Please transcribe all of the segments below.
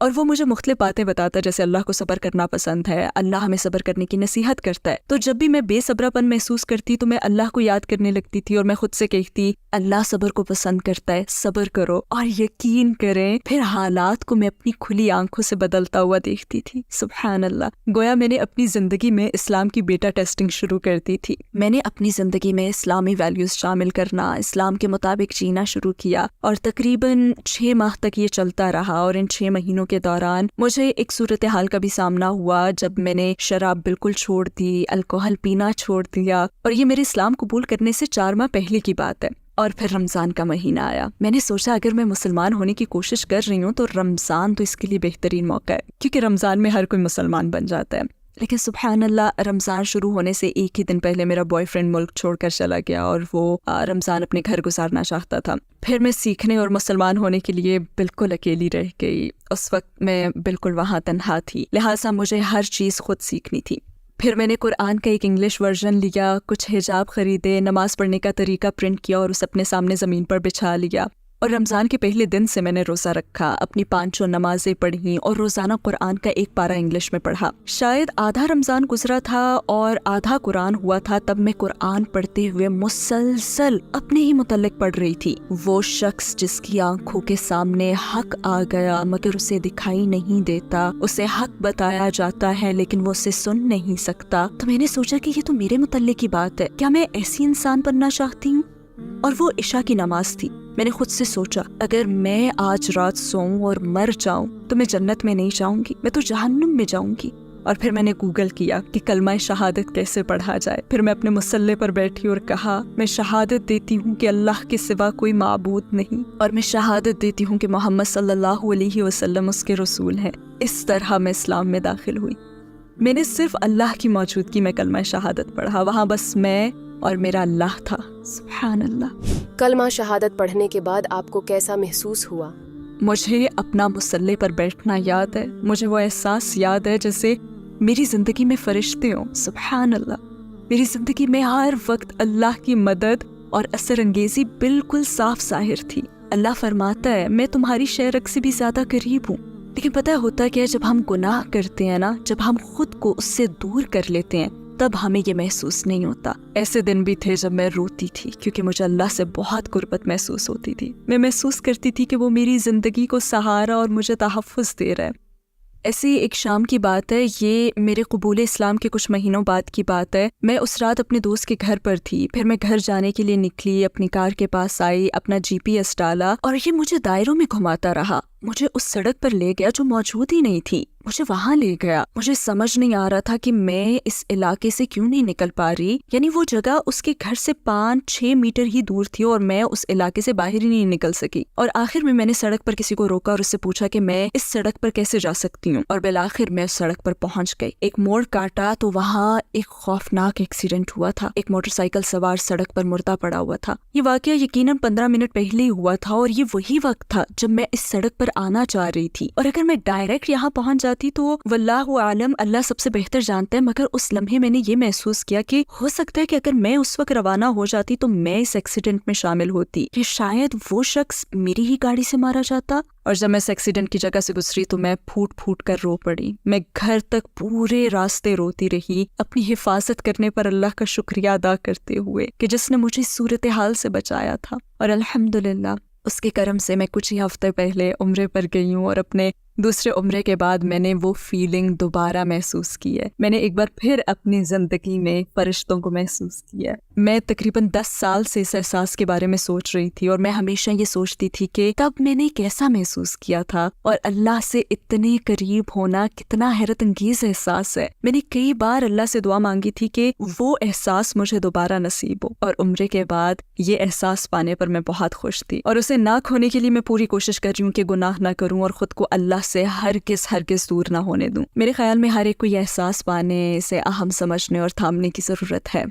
اور وہ مجھے مختلف باتیں بتاتا، جیسے اللہ کو صبر کرنا پسند ہے، اللہ ہمیں صبر کرنے کی نصیحت کرتا ہے۔ تو جب بھی میں بے صبرا پن محسوس کرتی تو میں اللہ کو یاد کرنے لگتی تھی، اور میں خود سے کہتی اللہ صبر کو پسند کرتا ہے، صبر کرو، اور یقین کریں پھر حالات کو میں اپنی کھلی آنکھوں سے بدلتا ہوا دیکھتی تھی۔ سبحان اللہ، گویا میں نے اپنی زندگی میں اسلام کی بیٹا ٹیسٹنگ شروع کر دی تھی۔ میں نے اپنی زندگی میں اسلامی ویلیوز شامل کرنا، اسلام کے مطابق جینا شروع کیا، اور تقریباً 6 ماہ تک یہ چلتا رہا۔ اور ان 6 مہینوں کے دوران مجھے ایک صورتحال کا بھی سامنا ہوا جب میں نے شراب بالکل چھوڑ دی، الکوہل پینا چھوڑ دیا، اور یہ میرے اسلام قبول کرنے سے 4 ماہ پہلے کی بات ہے۔ اور پھر رمضان کا مہینہ آیا۔ میں نے سوچا اگر میں مسلمان ہونے کی کوشش کر رہی ہوں تو رمضان تو اس کے لیے بہترین موقع ہے، کیونکہ رمضان میں ہر کوئی مسلمان بن جاتا ہے۔ لیکن سبحان اللہ، رمضان شروع ہونے سے ایک ہی دن پہلے میرا بوائے فرینڈ ملک چھوڑ کر چلا گیا، اور وہ رمضان اپنے گھر گزارنا چاہتا تھا۔ پھر میں سیکھنے اور مسلمان ہونے کے لیے بالکل اکیلی رہ گئی۔ اس وقت میں بالکل وہاں تنہا تھی، لہٰذا مجھے ہر چیز خود سیکھنی تھی۔ پھر میں نے قرآن کا ایک انگلش ورژن لیا، کچھ حجاب خریدے، نماز پڑھنے کا طریقہ پرنٹ کیا اور اسے اپنے سامنے زمین پر بچھا لیا۔ اور رمضان کے پہلے دن سے میں نے روزہ رکھا، اپنی 5 نمازیں پڑھیں، اور روزانہ قرآن کا ایک پارہ انگلش میں پڑھا۔ شاید آدھا رمضان گزرا تھا اور آدھا قرآن ہوا تھا، تب میں قرآن پڑھتے ہوئے مسلسل اپنے ہی متعلق پڑھ رہی تھی۔ وہ شخص جس کی آنکھوں کے سامنے حق آ گیا مگر اسے دکھائی نہیں دیتا، اسے حق بتایا جاتا ہے لیکن وہ اسے سن نہیں سکتا، تو میں نے سوچا کہ یہ تو میرے متعلق کی بات ہے، کیا میں ایسی انسان بننا چاہتی ہوں؟ اور وہ عشاء کی نماز تھی۔ میں نے خود سے سوچا اگر میں آج رات سوؤں اور مر جاؤں تو میں جنت میں نہیں جاؤں گی، میں تو جہنم میں جاؤں گی۔ اور پھر میں نے گوگل کیا کہ کلمہ شہادت کیسے پڑھا جائے۔ پھر میں اپنے مصلے پر بیٹھی اور کہا میں شہادت دیتی ہوں کہ اللہ کے سوا کوئی معبود نہیں، اور میں شہادت دیتی ہوں کہ محمد صلی اللہ علیہ وسلم اس کے رسول ہیں۔ اس طرح میں اسلام میں داخل ہوئی۔ میں نے صرف اللہ کی موجودگی میں کلمہ شہادت پڑھا، وہاں بس میں اور میرا اللہ تھا۔ سبحان اللہ۔ کلمہ شہادت پڑھنے کے بعد آپ کو کیسا محسوس ہوا؟ مجھے اپنا مصلے پر بیٹھنا یاد ہے، مجھے وہ احساس یاد ہے جیسے میری زندگی میں فرشتے ہوں۔ سبحان اللہ، میری زندگی میں ہر وقت اللہ کی مدد اور اثر انگیزی بالکل صاف ظاہر تھی۔ اللہ فرماتا ہے میں تمہاری شہرک سے بھی زیادہ قریب ہوں۔ لیکن پتہ ہوتا کیا، جب ہم گناہ کرتے ہیں نا، جب ہم خود کو اس سے دور کر لیتے ہیں تب ہمیں یہ محسوس نہیں ہوتا۔ ایسے دن بھی تھے جب میں روتی تھی کیونکہ مجھے اللہ سے بہت قربت محسوس ہوتی تھی۔ میں محسوس کرتی تھی کہ وہ میری زندگی کو سہارا اور مجھے تحفظ دے رہا ہے۔ ایسی ایک شام کی بات ہے، یہ میرے قبول اسلام کے کچھ مہینوں بعد کی بات ہے۔ میں اس رات اپنے دوست کے گھر پر تھی، پھر میں گھر جانے کے لیے نکلی، اپنی کار کے پاس آئی، اپنا GPS ڈالا اور یہ مجھے دائروں میں گھماتا رہا، مجھے اس سڑک پر لے گیا جو موجود ہی نہیں تھی، مجھے وہاں لے گیا۔ مجھے سمجھ نہیں آ رہا تھا کہ میں اس علاقے سے کیوں نہیں نکل پا رہی، یعنی وہ جگہ اس کے گھر سے 5-6 میٹر ہی دور تھی اور میں اس علاقے سے باہر ہی نہیں نکل سکی۔ اور آخر میں نے سڑک پر کسی کو روکا اور اس سے پوچھا کہ میں اس سڑک پر کیسے جا سکتی ہوں، اور بالآخر میں اس سڑک پر پہنچ گئی۔ ایک موڑ کاٹا تو وہاں ایک خوفناک ایکسیڈنٹ ہوا تھا، ایک موٹر سائیکل سوار سڑک پر مردہ پڑا ہوا تھا۔ یہ واقعہ یقیناً 15 منٹ پہلے ہی ہوا تھا، اور یہ وہی وقت تھا جب میں اس سڑک پر آنا چاہ رہی تھی، اور اگر میں ڈائریکٹ یہاں پہنچ جاتی تو واللہ عالم، اللہ سب سے بہتر جانتا ہے، مگر اس لمحے میں نے یہ محسوس کیا کہ ہو سکتا ہے کہ اگر میں اس وقت روانہ ہو جاتی تو میں اس ایکسیڈنٹ میں شامل ہوتی، کہ شاید وہ شخص میری ہی گاڑی سے مارا جاتا۔ اور جب میں اس ایکسیڈنٹ کی جگہ سے گزری تو میں پھوٹ پھوٹ کر رو پڑی۔ میں گھر تک پورے راستے روتی رہی، اپنی حفاظت کرنے پر اللہ کا شکریہ ادا کرتے ہوئے کہ جس نے مجھے صورتحال سے بچایا تھا۔ اور الحمدللہ اس کے کرم سے میں کچھ ہی ہفتے پہلے عمرے پر گئی ہوں، اور اپنے دوسرے عمرے کے بعد میں نے وہ فیلنگ دوبارہ محسوس کی ہے۔ میں نے ایک بار پھر اپنی زندگی میں فرشتوں کو محسوس کیا ہے۔ میں تقریباً 10 سال سے اس احساس کے بارے میں سوچ رہی تھی، اور میں ہمیشہ یہ سوچتی تھی کہ تب میں نے کیسا محسوس کیا تھا، اور اللہ سے اتنے قریب ہونا کتنا حیرت انگیز احساس ہے۔ میں نے کئی بار اللہ سے دعا مانگی تھی کہ وہ احساس مجھے دوبارہ نصیب ہو، اور عمرے کے بعد یہ احساس پانے پر میں بہت خوش تھی، اور اسے نہ کھونے کے لیے میں پوری کوشش کر رہی ہوں کہ گناہ نہ کروں اور خود کو اللہ سے ہرگز دور نہ ہونے دوں۔ میرے خیال میں ہر ایک کو یہ احساس پانے، اسے اہم سمجھنے اور تھامنے کی ضرورت ہے۔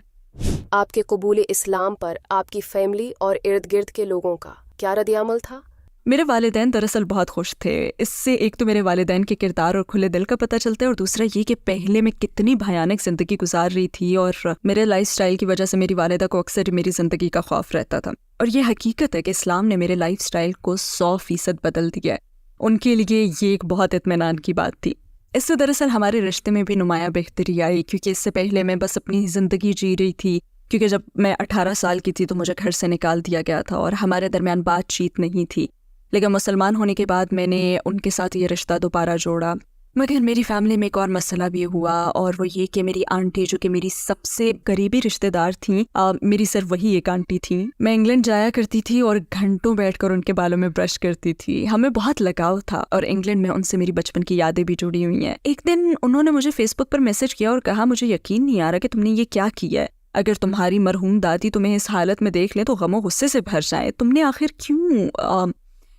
آپ کے قبول اسلام پر آپ کی فیملی اور ارد گرد کے لوگوں کا کیا رد عمل تھا؟ میرے والدین دراصل بہت خوش تھے۔ اس سے ایک تو میرے والدین کے کردار اور کھلے دل کا پتہ چلتا ہے، اور دوسرا یہ کہ پہلے میں کتنی بھیانک زندگی گزار رہی تھی، اور میرے لائف سٹائل کی وجہ سے میری والدہ کو اکثر میری زندگی کا خوف رہتا تھا۔ اور یہ حقیقت ہے کہ اسلام نے میرے لائف سٹائل کو 100% بدل دیا ہے۔ ان کے لیے یہ ایک بہت اطمینان کی بات تھی۔ اس سے دراصل ہمارے رشتے میں بھی نمایاں بہتری آئی، کیونکہ اس سے پہلے میں بس اپنی زندگی جی رہی تھی، کیونکہ جب میں 18 سال کی تھی تو مجھے گھر سے نکال دیا گیا تھا اور ہمارے درمیان بات چیت نہیں تھی۔ لیکن مسلمان ہونے کے بعد میں نے ان کے ساتھ یہ رشتہ دوبارہ جوڑا۔ مگر میری فیملی میں ایک اور مسئلہ بھی ہوا، اور وہ یہ کہ میری آنٹی جو کہ میری سب سے قریبی رشتہ دار تھیں، میری صرف وہی ایک آنٹی تھیں، میں انگلینڈ جایا کرتی تھی اور گھنٹوں بیٹھ کر ان کے بالوں میں برش کرتی تھی۔ ہمیں بہت لگاؤ تھا اور انگلینڈ میں ان سے میری بچپن کی یادیں بھی جڑی ہوئی ہیں۔ ایک دن انہوں نے مجھے فیس بک پر میسج کیا اور کہا، مجھے یقین نہیں آ رہا کہ تم نے یہ کیا کیا ہے۔ اگر تمہاری مرحوم دادی تمہیں اس حالت میں دیکھ لیں تو غم و غصے سے بھر جائیں۔ تم نے آخر کیوں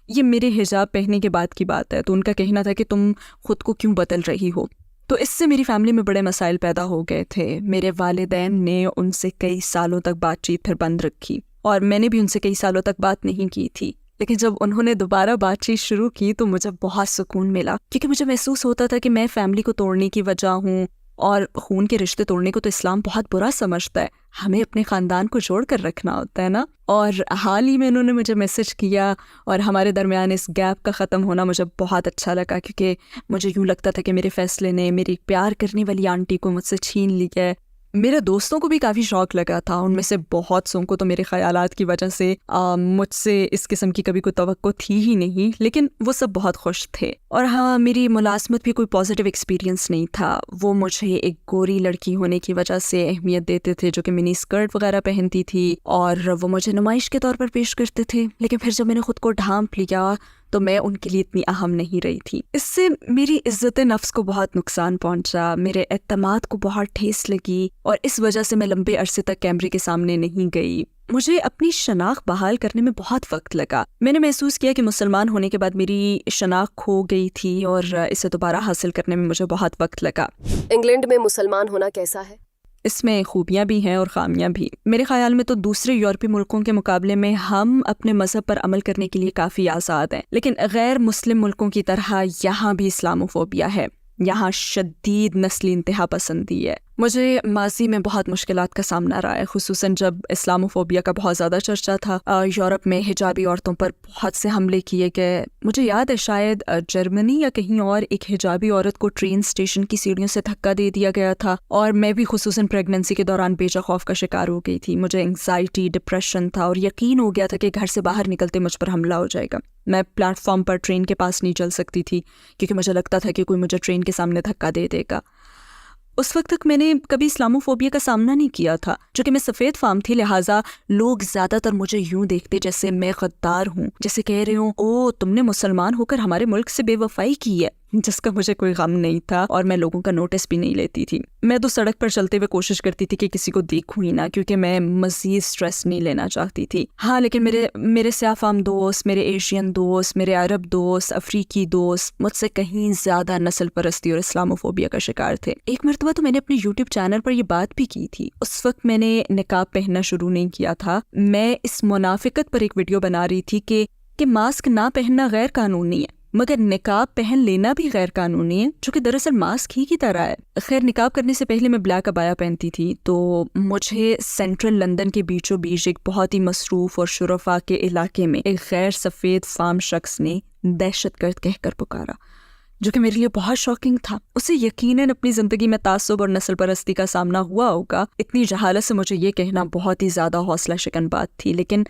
یہ میرے حجاب پہننے کے بعد کی بات ہے، تو ان کا کہنا تھا کہ تم خود کو کیوں بدل رہی ہو۔ تو اس سے میری فیملی میں بڑے مسائل پیدا ہو گئے تھے۔ میرے والدین نے ان سے کئی سالوں تک بات چیت پھر بند رکھی، اور میں نے بھی ان سے کئی سالوں تک بات نہیں کی تھی۔ لیکن جب انہوں نے دوبارہ بات چیت شروع کی تو مجھے بہت سکون ملا، کیونکہ مجھے محسوس ہوتا تھا کہ میں فیملی کو توڑنے کی وجہ ہوں، اور خون کے رشتے توڑنے کو تو اسلام بہت برا سمجھتا ہے، ہمیں اپنے خاندان کو جوڑ کر رکھنا ہوتا ہے نا۔ اور حال ہی میں انہوں نے مجھے میسج کیا، اور ہمارے درمیان اس گیپ کا ختم ہونا مجھے بہت اچھا لگا، کیونکہ مجھے یوں لگتا تھا کہ میرے فیصلے نے میری پیار کرنے والی آنٹی کو مجھ سے چھین لیا ہے۔ میرے دوستوں کو بھی کافی شوق لگا تھا، ان میں سے بہت سوں کو تو میرے خیالات کی وجہ سے مجھ سے اس قسم کی کبھی کوئی توقع تھی ہی نہیں، لیکن وہ سب بہت خوش تھے۔ اور ہاں، میری ملازمت بھی کوئی پازیٹیو ایکسپیرینس نہیں تھا۔ وہ مجھے ایک گوری لڑکی ہونے کی وجہ سے اہمیت دیتے تھے، جو کہ منی اسکرٹ وغیرہ پہنتی تھی، اور وہ مجھے نمائش کے طور پر پیش کرتے تھے۔ لیکن پھر جب میں نے خود کو ڈھانپ لیا تو میں ان کے لیے اتنی اہم نہیں رہی تھی۔ اس سے میری عزت نفس کو بہت نقصان پہنچا، میرے اعتماد کو بہت ٹھیس لگی، اور اس وجہ سے میں لمبے عرصے تک کیمرے کے سامنے نہیں گئی۔ مجھے اپنی شناخت بحال کرنے میں بہت وقت لگا۔ میں نے محسوس کیا کہ مسلمان ہونے کے بعد میری شناخت کھو گئی تھی، اور اسے دوبارہ حاصل کرنے میں مجھے بہت وقت لگا۔ انگلینڈ میں مسلمان ہونا کیسا ہے؟ اس میں خوبیاں بھی ہیں اور خامیاں بھی۔ میرے خیال میں تو دوسرے یورپی ملکوں کے مقابلے میں ہم اپنے مذہب پر عمل کرنے کے لیے کافی آزاد ہیں، لیکن غیر مسلم ملکوں کی طرح یہاں بھی اسلاموفوبیا ہے، یہاں شدید نسلی انتہا پسندی ہے۔ مجھے ماضی میں بہت مشکلات کا سامنا رہا ہے، خصوصاً جب اسلاموفوبیا کا بہت زیادہ چرچا تھا۔ یورپ میں حجابی عورتوں پر بہت سے حملے کیے گئے۔ مجھے یاد ہے شاید جرمنی یا کہیں اور ایک حجابی عورت کو ٹرین اسٹیشن کی سیڑھیوں سے دھکا دے دیا گیا تھا، اور میں بھی خصوصاً پریگننسی کے دوران بے جا خوف کا شکار ہو گئی تھی۔ مجھے انگزائٹی، ڈپریشن تھا، اور یقین ہو گیا تھا کہ گھر سے باہر نکلتے مجھ پر حملہ ہو جائے گا۔ میں پلیٹ فارم پر ٹرین کے پاس نہیں چل سکتی تھی، کیونکہ مجھے لگتا تھا کہ کوئی مجھے ٹرین کے سامنے دھکا دے دے گا۔ اس وقت تک میں نے کبھی اسلاموفوبیا کا سامنا نہیں کیا تھا، جو کہ میں سفید فام تھی، لہٰذا لوگ زیادہ تر مجھے یوں دیکھتے جیسے میں غدار ہوں، جیسے کہہ رہے ہوں، او تم نے مسلمان ہو کر ہمارے ملک سے بے وفائی کی ہے، جس کا مجھے کوئی غم نہیں تھا، اور میں لوگوں کا نوٹس بھی نہیں لیتی تھی۔ میں تو سڑک پر چلتے ہوئے کوشش کرتی تھی کہ کسی کو دیکھوں ہی نہ، کیونکہ میں مزید سٹریس نہیں لینا چاہتی تھی۔ ہاں، لیکن میرے سیاہ فام دوست، میرے ایشین دوست، میرے عرب دوست، افریقی دوست مجھ سے کہیں زیادہ نسل پرستی اور اسلاموفوبیا کا شکار تھے۔ ایک مرتبہ تو میں نے اپنے یوٹیوب چینل پر یہ بات بھی کی تھی۔ اس وقت میں نے نقاب پہننا شروع نہیں کیا تھا۔ میں اس منافقت پر ایک ویڈیو بنا رہی تھی کہ ماسک نہ پہننا غیر قانونی ہے، مگر نقاب پہن لینا بھی غیر قانونی ہے، جو کہ دراصل ماسک ہی کی طرح ہے۔ خیر، نقاب کرنے سے پہلے میں بلیک ابایا پہنتی تھی، تو مجھے سینٹرل لندن کے بیچوں بیچ ایک بہت ہی مصروف اور شرفا کے علاقے میں ایک غیر سفید فام شخص نے دہشت گرد کہہ کر پکارا، جو کہ میرے لیے بہت شاکنگ تھا۔ اسے یقیناً اپنی زندگی میں تعصب اور نسل پرستی کا سامنا ہوا ہوگا۔ اتنی جہالت سے مجھے یہ کہنا بہت ہی زیادہ حوصلہ شکن بات تھی، لیکن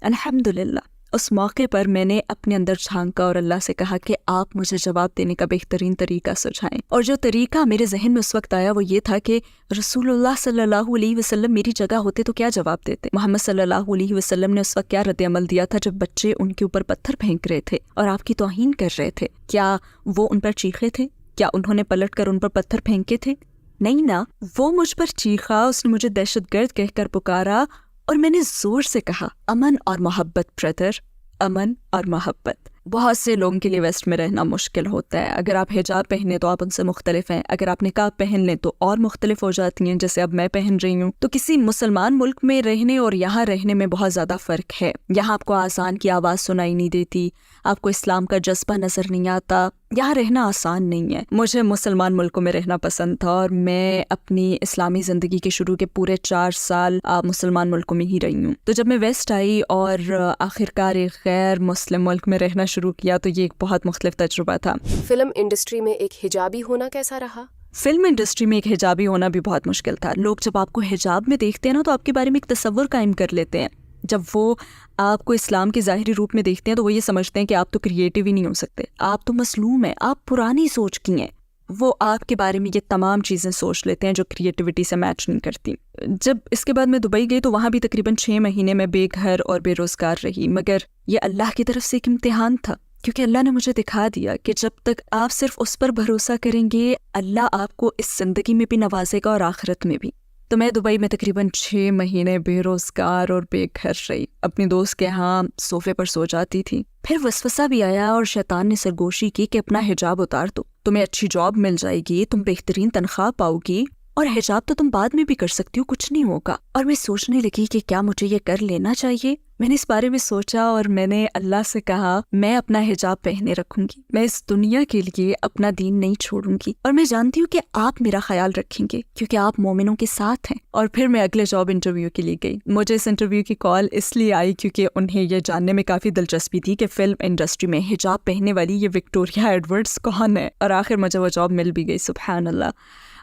الحمدللہ اس موقع پر میں نے اپنے اندر جھانکا اور اللہ سے کہا کہ آپ مجھے جواب دینے کا بہترین طریقہ سجھائیں۔ اور جو طریقہ میرے ذہن میں اس وقت آیا وہ یہ تھا کہ رسول اللہ صلی اللہ علیہ وسلم میری جگہ ہوتے تو کیا جواب دیتے؟ محمد صلی اللہ علیہ وسلم نے اس وقت کیا رد عمل دیا تھا جب بچے ان کے اوپر پتھر پھینک رہے تھے اور آپ کی توہین کر رہے تھے؟ کیا وہ ان پر چیخے تھے؟ کیا انہوں نے پلٹ کر ان پر پتھر پھینکے تھے؟ نہیں نا، وہ مجھ پر چیخا، اس نے مجھے دہشت گرد کہہ کر پکارا، اور میں نے زور سے کہا، امن اور محبت برادر، امن اور محبت۔ بہت سے لوگوں کے لیے ویسٹ میں رہنا مشکل ہوتا ہے۔ اگر آپ حجاب پہنے تو آپ ان سے مختلف ہیں، اگر آپ نقاب پہن لیں تو اور مختلف ہو جاتی ہیں، جیسے اب میں پہن رہی ہوں۔ تو کسی مسلمان ملک میں رہنے اور یہاں رہنے میں بہت زیادہ فرق ہے۔ یہاں آپ کو آزان کی آواز سنائی نہیں دیتی، آپ کو اسلام کا جذبہ نظر نہیں آتا، یہاں رہنا آسان نہیں ہے۔ مجھے مسلمان ملکوں میں رہنا پسند تھا اور میں اپنی اسلامی زندگی کے شروع کے پورے 4 سال مسلمان ملکوں میں ہی رہی ہوں۔ تو جب میں ویسٹ آئی اور آخرکار ایک غیر مسلم ملک میں رہنا شروع کیا تو یہ ایک بہت مختلف تجربہ تھا۔ فلم انڈسٹری میں ایک حجابی ہونا کیسا رہا؟ فلم انڈسٹری میں ایک حجابی ہونا بھی بہت مشکل تھا۔ لوگ جب آپ کو حجاب میں دیکھتے ہیں نا تو آپ کے بارے میں ایک تصور قائم کر لیتے ہیں۔ جب وہ آپ کو اسلام کے ظاہری روپ میں دیکھتے ہیں تو وہ یہ سمجھتے ہیں کہ آپ تو کریٹیو ہی نہیں ہو سکتے، آپ تو مظلوم ہیں، آپ پرانی سوچ کی ہیں۔ وہ آپ کے بارے میں یہ تمام چیزیں سوچ لیتے ہیں جو کریٹیوٹی سے میچ نہیں کرتی۔ جب اس کے بعد میں دبئی گئی تو وہاں بھی تقریباً 6 مہینے میں بے گھر اور بے روزگار رہی، مگر یہ اللہ کی طرف سے ایک امتحان تھا، کیونکہ اللہ نے مجھے دکھا دیا کہ جب تک آپ صرف اس پر بھروسہ کریں گے اللہ آپ کو اس زندگی میں بھی نوازے گا اور آخرت میں بھی۔ تو میں دبئی میں تقریباً 6 مہینے بے روزگار اور بے گھر رہی، اپنی دوست کے ہاں صوفے پر سو جاتی تھی۔ پھر وسوسہ بھی آیا اور شیطان نے سرگوشی کی کہ اپنا حجاب اتار دو، تمہیں اچھی جاب مل جائے گی، تم بہترین تنخواہ پاؤ گی اور حجاب تو تم بعد میں بھی کر سکتی ہو، کچھ نہیں ہوگا۔ اور میں سوچنے لگی کہ کیا مجھے یہ کر لینا چاہیے۔ میں نے اس بارے میں سوچا اور میں نے اللہ سے کہا میں اپنا حجاب پہنے رکھوں گی، میں اس دنیا کے لیے اپنا دین نہیں چھوڑوں گی، اور میں جانتی ہوں کہ آپ میرا خیال رکھیں گے کیونکہ آپ مومنوں کے ساتھ ہیں۔ اور پھر میں اگلے جاب انٹرویو کے لیے گئی۔ مجھے اس انٹرویو کی کال اس لیے آئی کیونکہ انہیں یہ جاننے میں کافی دلچسپی تھی کہ فلم انڈسٹری میں حجاب پہننے والی یہ وکٹوریہ ایڈورڈز کون ہے، اور آخر مجھے وہ جاب مل بھی گئی، سبحان اللہ۔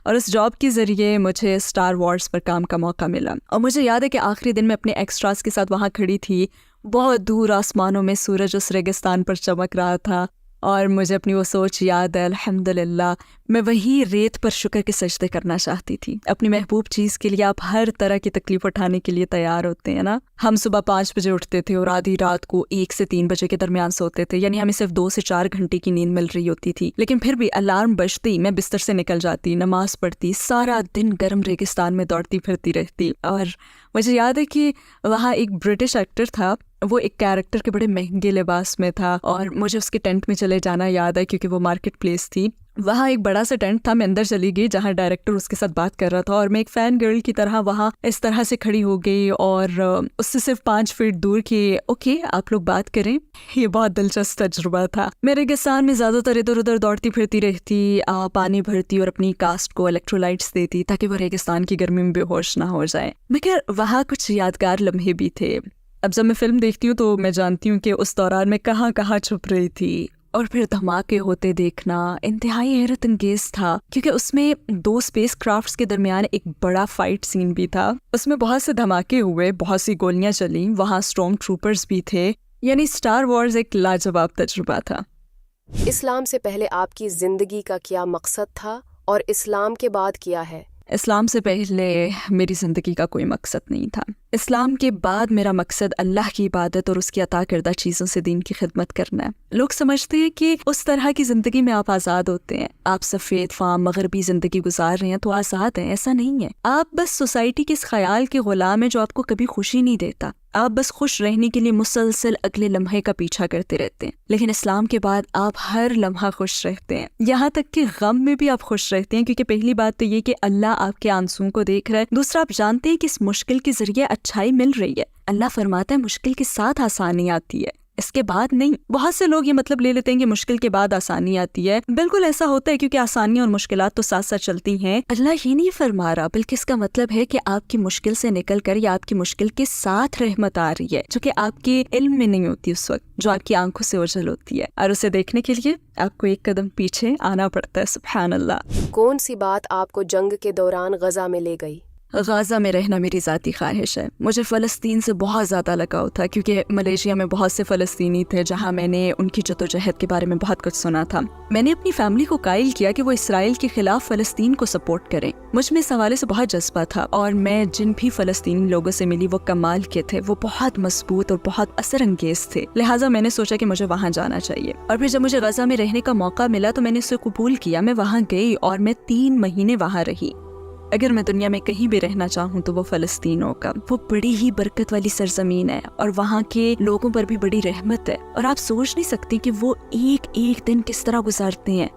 اور اس جاب کے ذریعے مجھے اسٹار وارز پر کام کا موقع ملا، اور مجھے یاد ہے کہ آخری دن میں اپنے ایکسٹراز کے ساتھ وہاں کھڑی تھی، بہت دور آسمانوں میں سورج اس ریگستان پر چمک رہا تھا، اور مجھے اپنی وہ سوچ یاد ہے، الحمدللہ میں وہی ریت پر شکر کے سجدے کرنا چاہتی تھی۔ اپنی محبوب چیز کے لیے آپ ہر طرح کی تکلیف اٹھانے کے لیے تیار ہوتے ہیں نا۔ ہم صبح 5 بجے اٹھتے تھے اور آدھی رات کو 1 سے 3 بجے کے درمیان سوتے تھے، یعنی ہمیں صرف 2 سے 4 گھنٹے کی نیند مل رہی ہوتی تھی، لیکن پھر بھی الارم بجتے ہی میں بستر سے نکل جاتی، نماز پڑھتی، سارا دن گرم ریگستان میں دوڑتی پھرتی رہتی۔ اور مجھے یاد ہے کہ وہاں ایک برٹش ایکٹر تھا، وہ ایک کیریکٹر کے بڑے مہنگے لباس میں تھا، اور مجھے اس کے ٹینٹ میں چلے جانا یاد ہے کیونکہ وہ مارکیٹ پلیس تھی۔ وہاں ایک بڑا سا ٹینٹ تھا، میں اندر چلی گئی جہاں ڈائریکٹر اس کے ساتھ بات کر رہا تھا، اور میں ایک فین گرل کی طرح وہاں اس طرح سے کھڑی ہو گئی اور اس سے صرف 5 فٹ دور کہ اوکے آپ لوگ بات کریں۔ یہ بہت دلچسپ تجربہ تھا۔ میں ریگستان میں زیادہ تر ادھر ادھر دوڑتی پھرتی رہتی، پانی بھرتی اور اپنی کاسٹ کو الیکٹرولائٹس دیتی تاکہ وہ ریگستان کی گرمی میں بے ہوش نہ ہو جائے، مگر وہاں کچھ یادگار لمحے بھی تھے۔ اب جب میں فلم دیکھتی ہوں تو میں جانتی ہوں کہ اس دوران میں کہاں کہاں چھپ رہی تھی، اور پھر دھماکے ہوتے دیکھنا انتہائی حیرت انگیز تھا، کیونکہ اس میں 2 اسپیس کرافٹس کے درمیان ایک بڑا فائٹ سین بھی تھا۔ اس میں بہت سے دھماکے ہوئے، بہت سی گولیاں چلیں، وہاں اسٹارم ٹروپرز بھی تھے، یعنی اسٹار وارز ایک لاجواب تجربہ تھا۔ اسلام سے پہلے آپ کی زندگی کا کیا مقصد تھا اور اسلام کے بعد کیا ہے؟ اسلام سے پہلے میری زندگی کا کوئی مقصد نہیں تھا۔ اسلام کے بعد میرا مقصد اللہ کی عبادت اور اس کی عطا کردہ چیزوں سے دین کی خدمت کرنا ہے۔ لوگ سمجھتے ہیں کہ اس طرح کی زندگی میں آپ آزاد ہوتے ہیں، آپ سفید فام مغربی زندگی گزار رہے ہیں تو آزاد ہیں، ایسا نہیں ہے۔ آپ بس سوسائٹی کے اس خیال کے غلام ہیں جو آپ کو کبھی خوشی نہیں دیتا۔ آپ بس خوش رہنے کے لیے مسلسل اگلے لمحے کا پیچھا کرتے رہتے ہیں، لیکن اسلام کے بعد آپ ہر لمحہ خوش رہتے ہیں، یہاں تک کہ غم میں بھی آپ خوش رہتے ہیں، کیونکہ پہلی بات تو یہ کہ اللہ آپ کے آنسوؤں کو دیکھ رہا ہے، دوسرا آپ جانتے ہیں کہ اس مشکل کے ذریعے اچھائی مل رہی ہے۔ اللہ فرماتا ہے مشکل کے ساتھ آسانی آتی ہے، اس کے بعد نہیں۔ بہت سے لوگ یہ مطلب لے لیتے ہیں کہ مشکل کے بعد آسانی آتی ہے، بالکل ایسا ہوتا ہے کیونکہ آسانیاں اور مشکلات تو ساتھ ساتھ چلتی ہیں۔ اللہ یہ نہیں فرما رہا، بلکہ اس کا مطلب ہے کہ آپ کی مشکل سے نکل کر یا آپ کی مشکل کے ساتھ رحمت آ رہی ہے، جو کہ آپ کے علم میں نہیں ہوتی اس وقت، جو آپ کی آنکھوں سے اوجھل ہوتی ہے، اور اسے دیکھنے کے لیے آپ کو ایک قدم پیچھے آنا پڑتا ہے۔ سبحان اللہ۔ کون سی بات آپ کو جنگ کے دوران غزہ میں لے گئی؟ غازہ میں رہنا میری ذاتی خواہش ہے۔ مجھے فلسطین سے بہت زیادہ لگاؤ تھا کیونکہ ملیشیا میں بہت سے فلسطینی تھے جہاں میں نے ان کی جدوجہد کے بارے میں بہت کچھ سنا تھا۔ میں نے اپنی فیملی کو قائل کیا کہ وہ اسرائیل کے خلاف فلسطین کو سپورٹ کریں۔ مجھ میں اس حوالے سے بہت جذبہ تھا، اور میں جن بھی فلسطینی لوگوں سے ملی وہ کمال کے تھے، وہ بہت مضبوط اور بہت اثر انگیز تھے، لہٰذا میں نے سوچا کہ مجھے وہاں جانا چاہیے۔ اور پھر جب مجھے غزہ میں رہنے کا موقع ملا تو میں نے اسے قبول کیا۔ میں وہاں گئی اور میں 3 مہینے وہاں رہی۔ اگر میں دنیا میں کہیں بھی رہنا چاہوں تو وہ فلسطین ہوگا۔ وہ بڑی ہی برکت والی سرزمین ہے اور وہاں کے لوگوں پر بھی بڑی رحمت ہے، اور آپ سوچ نہیں سکتے کہ وہ ایک ایک دن کس طرح گزارتے ہیں،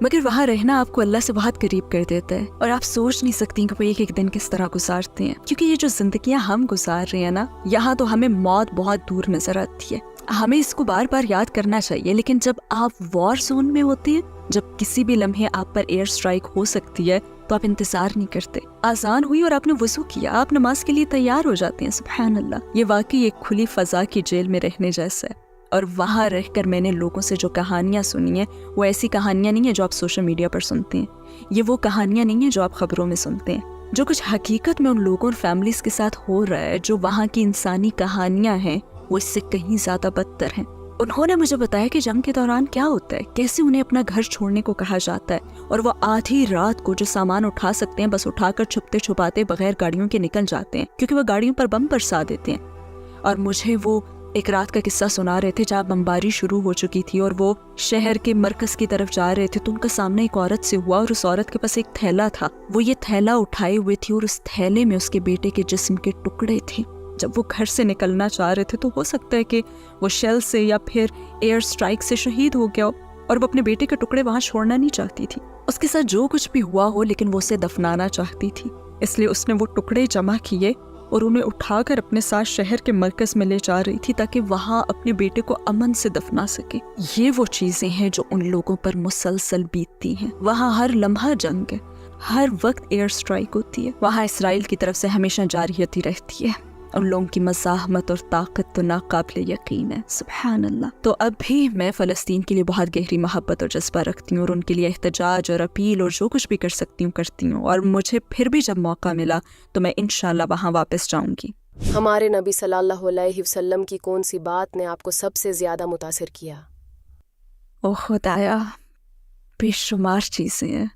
مگر وہاں رہنا آپ کو اللہ سے بہت قریب کر دیتا ہے، اور آپ سوچ نہیں سکتی کہ وہ ایک ایک دن کس طرح گزارتے ہیں، کیونکہ یہ جو زندگیاں ہم گزار رہے ہیں نا، یہاں تو ہمیں موت بہت دور نظر آتی ہے، ہمیں اس کو بار بار یاد کرنا چاہیے، لیکن جب آپ وار زون میں ہوتے ہیں، جب کسی بھی لمحے آپ پر ایئر اسٹرائک ہو سکتی ہے، تو آپ انتظار نہیں کرتے. آزان ہوئی اور آپ نے وضو کیا، آپ نماز کے لیے تیار ہو جاتے ہیں. سبحان اللہ، یہ واقعی ایک کھلی فضا کی جیل میں رہنے جیسا ہے. اور وہاں رہ کر میں نے لوگوں سے جو کہانیاں سنی ہیں، وہ ایسی کہانیاں نہیں ہیں جو آپ سوشل میڈیا پر سنتے ہیں. یہ وہ کہانیاں نہیں ہیں جو آپ خبروں میں سنتے ہیں. جو کچھ حقیقت میں ان لوگوں اور فیملیز کے ساتھ ہو رہا ہے، جو وہاں کی انسانی کہانیاں ہیں، وہ اس سے کہیں زیادہ بدتر ہیں. انہوں نے مجھے بتایا کہ جنگ کے دوران کیا ہوتا ہے، کیسے انہیں اپنا گھر چھوڑنے کو کہا جاتا ہے، اور وہ آدھی رات کو جو سامان اٹھا سکتے ہیں بس اٹھا کر چھپتے چھپاتے بغیر گاڑیوں کے نکل جاتے ہیں، کیونکہ وہ گاڑیوں پر بم برسا دیتے ہیں. اور مجھے وہ ایک رات کا قصہ سنا رہے تھے جہاں بمباری شروع ہو چکی تھی اور وہ شہر کے مرکز کی طرف جا رہے تھے، تو ان کا سامنا ایک عورت سے ہوا، اور اس عورت کے پاس ایک تھیلا تھا. وہ یہ تھیلا اٹھائے ہوئے تھی اور اس تھیلے میں اس کے بیٹے کے جسم کے ٹکڑے تھے. جب وہ گھر سے نکلنا چاہ رہے تھے تو ہو سکتا ہے کہ وہ شیل سے یا پھر ایئر سٹرائک سے شہید ہو گیا ہو، اور وہ اپنے بیٹے کے ٹکڑے وہاں چھوڑنا نہیں چاہتی تھی. اس کے ساتھ جو کچھ بھی ہوا ہو، لیکن وہ اسے دفنانا چاہتی تھی، اس لیے اس نے وہ ٹکڑے جمع کیے اور انہیں اٹھا کر اپنے ساتھ شہر کے مرکز میں لے جا رہی تھی تاکہ وہاں اپنے بیٹے کو امن سے دفنا سکے. یہ وہ چیزیں ہیں جو ان لوگوں پر مسلسل بیتتی ہیں. وہاں ہر لمحہ جنگ ہے، ہر وقت ایئر سٹرائک ہوتی ہے. وہاں اسرائیل کی طرف سے ہمیشہ جاری ہوتی رہتی ہے. ان لوگوں کی مزاحمت اور طاقت تو ناقابل یقین ہے. سبحان اللہ. تو اب بھی میں فلسطین کے لیے بہت گہری محبت اور جذبہ رکھتی ہوں، اور ان کے لیے احتجاج اور اپیل اور جو کچھ بھی کر سکتی ہوں کرتی ہوں. اور مجھے پھر بھی جب موقع ملا تو میں انشاءاللہ وہاں واپس جاؤں گی. ہمارے نبی صلی اللہ علیہ وسلم کی کون سی بات نے آپ کو سب سے زیادہ متاثر کیا؟ او خدایا، بے شمار چیزیں ہیں.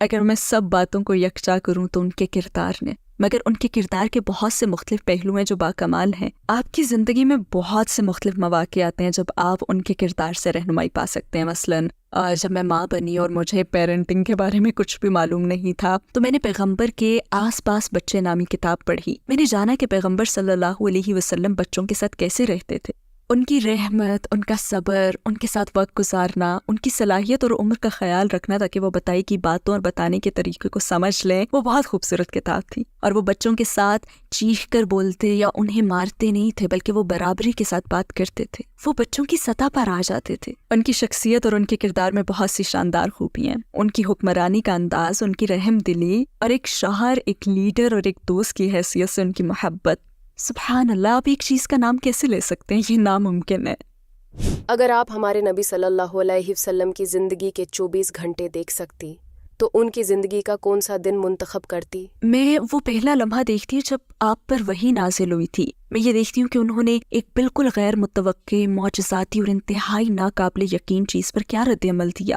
اگر میں سب باتوں کو یکجا کروں تو ان کے کردار نے، مگر ان کے کردار کے بہت سے مختلف پہلو ہیں جو باکمال ہیں. آپ کی زندگی میں بہت سے مختلف مواقع آتے ہیں جب آپ ان کے کردار سے رہنمائی پا سکتے ہیں. مثلاً جب میں ماں بنی اور مجھے پیرنٹنگ کے بارے میں کچھ بھی معلوم نہیں تھا، تو میں نے پیغمبر کے آس پاس بچے نامی کتاب پڑھی. میں نے جانا کہ پیغمبر صلی اللہ علیہ وسلم بچوں کے ساتھ کیسے رہتے تھے. ان کی رحمت، ان کا صبر، ان کے ساتھ وقت گزارنا، ان کی صلاحیت اور عمر کا خیال رکھنا تاکہ وہ بتائی کی باتوں اور بتانے کے طریقے کو سمجھ لیں، وہ بہت خوبصورت کتاب تھی. اور وہ بچوں کے ساتھ چیخ کر بولتے یا انہیں مارتے نہیں تھے، بلکہ وہ برابری کے ساتھ بات کرتے تھے. وہ بچوں کی سطح پر آ جاتے تھے. ان کی شخصیت اور ان کے کردار میں بہت سی شاندار خوبیاں ہیں. ان کی حکمرانی کا انداز، ان کی رحم دلی، اور ایک شوہر، ایک لیڈر اور ایک دوست کی حیثیت سے ان کی محبت. سبحان اللہ. آپ ایک چیز کا نام کیسے لے سکتے ہیں؟ یہ ناممکن ہے. اگر آپ ہمارے نبی صلی اللہ علیہ وسلم کی زندگی کے 24 گھنٹے دیکھ سکتی تو ان کی زندگی کا کون سا دن منتخب کرتی؟ میں وہ پہلا لمحہ دیکھتی ہوں جب آپ پر وحی نازل ہوئی تھی. میں یہ دیکھتی ہوں کہ انہوں نے ایک بالکل غیر متوقع، معجزاتی اور انتہائی ناقابل یقین چیز پر کیا رد عمل دیا،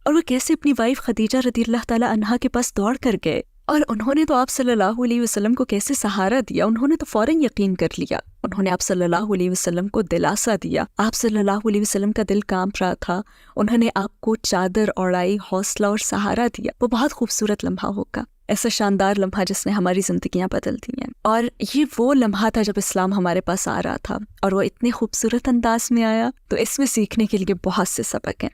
اور وہ کیسے اپنی وائف خدیجہ رضی اللہ تعالی عنہا کے پاس دوڑ کر گئے، اور انہوں نے تو آپ صلی اللہ علیہ وسلم کو کیسے سہارا دیا. انہوں نے تو فوراً یقین کر لیا. انہوں نے آپ صلی اللہ علیہ وسلم کو دلاسا دیا. آپ صلی اللہ علیہ وسلم کا دل کانپ رہا تھا. انہوں نے آپ کو چادر اوڑائی، حوصلہ اور سہارا دیا. وہ بہت خوبصورت لمحہ ہوگا، ایسا شاندار لمحہ جس نے ہماری زندگیاں بدل دی ہیں. اور یہ وہ لمحہ تھا جب اسلام ہمارے پاس آ رہا تھا، اور وہ اتنے خوبصورت انداز میں آیا. تو اس میں سیکھنے کے لیے بہت سے سبق ہیں.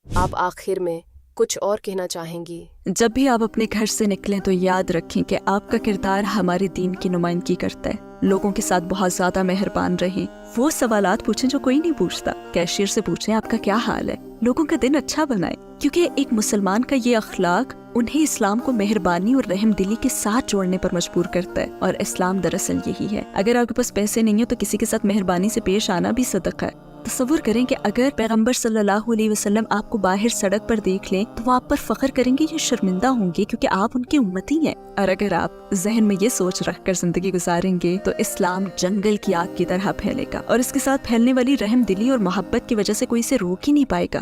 آپ آخر میں کچھ اور کہنا چاہیں گی؟ جب بھی آپ اپنے گھر سے نکلیں تو یاد رکھیں کہ آپ کا کردار ہمارے دین کی نمائندگی کرتا ہے. لوگوں کے ساتھ بہت زیادہ مہربان رہیں. وہ سوالات پوچھیں جو کوئی نہیں پوچھتا. کیشیئر سے پوچھیں آپ کا کیا حال ہے. لوگوں کا دن اچھا بنائیں، کیونکہ ایک مسلمان کا یہ اخلاق انہیں اسلام کو مہربانی اور رحم دلی کے ساتھ جوڑنے پر مجبور کرتا ہے. اور اسلام دراصل یہی ہے. اگر آپ کے پاس پیسے نہیں ہیں تو کسی کے ساتھ مہربانی سے پیش آنا بھی صدقہ ہے. تصور کریں کہ اگر پیغمبر صلی اللہ علیہ وسلم آپ کو باہر سڑک پر دیکھ لیں تو وہ آپ پر فخر کریں گے یا شرمندہ ہوں گے، کیونکہ آپ ان کی امتی ہیں. اور اگر آپ ذہن میں یہ سوچ رکھ کر زندگی گزاریں گے تو اسلام جنگل کی آگ کی طرح پھیلے گا، اور اس کے ساتھ پھیلنے والی رحم دلی اور محبت کی وجہ سے کوئی اسے روک ہی نہیں پائے گا.